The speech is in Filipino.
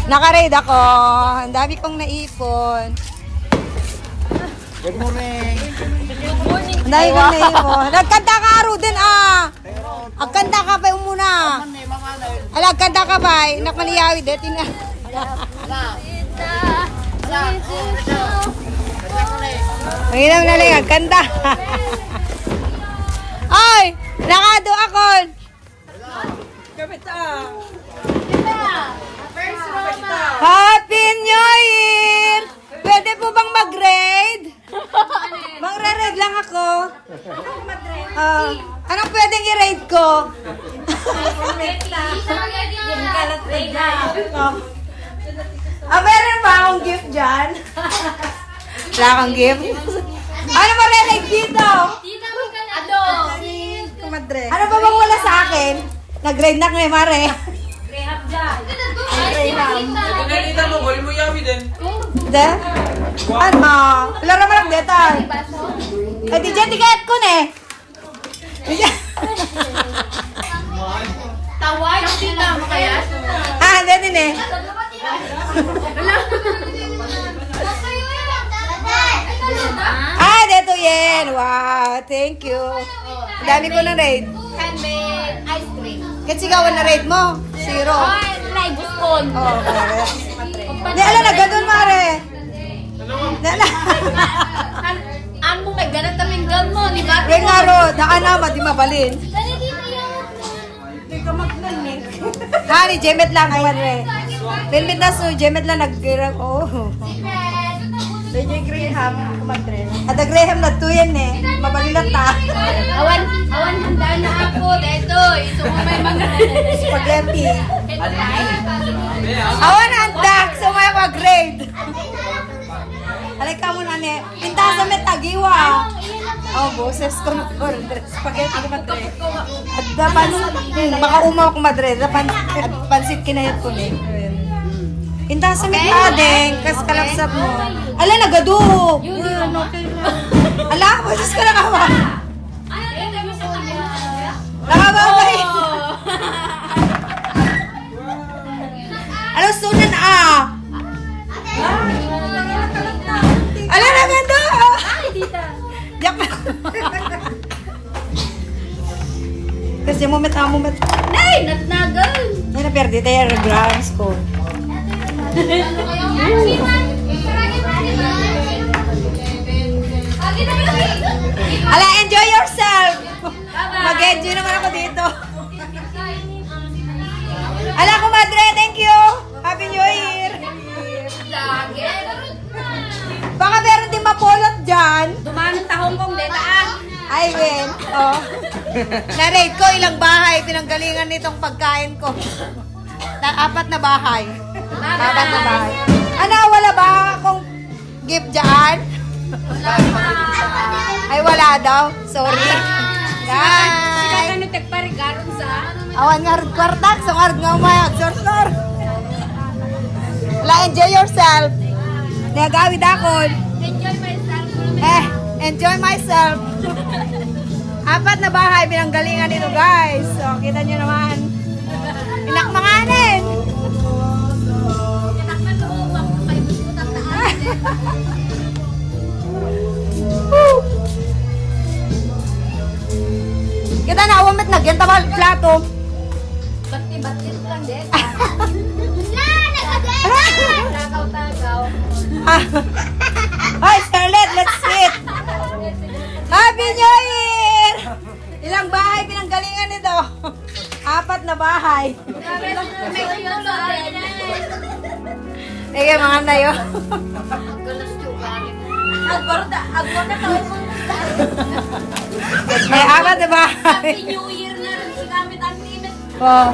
Naka-raid ako. Ang dami kong naipon. Good morning. Ang dami kong naipon. Nagkanta ka aro din ah. Agkanta ka pa muna. Ala, agkanta ka ba? Nakmaniyawi dito na. Manginam na lang, agkanta. Ay, nakado ako. Kapit ah. Happy New Year! Pwede po bang mag-raid? Mag-raid lang ako. Anong pwedeng i-raid ko? Meron ba akong gift dyan? Wala akong gift? Ano ba re-raid dito? Ano ba bang wala sa akin? Nag-raid na kay Mare. Nakita mo, gawin mo yawi din. De? Ano? Wala naman ang detay. Eh, di dyan tiket ko ne. Tawag kita mo kaya? Hindi din eh. Dito yan. Wow, thank you. Ang dami ko na raid. Handmade ice cream. Kasi gawan na raid mo. Zero. Ay, live spoon. Oh, pare. Di, ala na, ganun, Mare. Di, ala. Amo, may ganat kaming gam mo, di ba? Ring aro, nakanama, di mabalin. Dali dito yan. Ni Jemet lang, Mare. Pilmit na so, Jemet lang nag-girang, oh. DJ Graham, kumadre. At Graham na to yan eh. Mabalilat ta. Awan handa na ako. Dito, ito mo may mga... Spaghetti. Awan handak, so may mag-grade. Alay ka muna ne. Pinta sa metagiwa. Oh, boses ko na order. Spaghetti kumadre. At dapan, baka umaw kumadre. Dapan, at pansit kinayat ko ne. Pinta sa metadeng, kas kalapsap mo. Ala, nagado. Ala, boses ka na kawa. Nakababay. Alo, sunan ah. Ala, nagado. Ay, tita. Yak. Kasi moment. Nay, natnagal. Yan na perdi tayo grams ko. Ala, enjoy yourself. Mag-enjoy naman ako dito. Ala, kumadre, thank you. Happy New Year. Baka meron din mapulot dyan. Dumanong tahong kong deta ah. Ay, Win. Oh. Na-rate ko ilang bahay. Pinanggalingan nitong pagkain ko. 4 na bahay. 4 na bahay. Ano, wala ba akong gift dyan? Ay, wala daw. Sorry. Guys. Ano tagparigaron sa? Awan nga rin kwartak. So nga rin nga umayag. Sor. Wala, enjoy yourself. Nagawid ako. Enjoy myself. Enjoy myself. 4 na bahay. Pinanggalingan nito, guys. So, kita nyo naman. Inakmanganin. Kita na, awamit na. Yan tawal, plato. Ba't-ba't lang din. Tagaw. Hi, Scarlett, let's sit. Happy New Year! Ilang bahay pinanggalingan nito? 4 na bahay. Sige, mga nayo. Agborda ka. May 4 na bahay. Happy New Year na rin si gamit ang limit. Oh.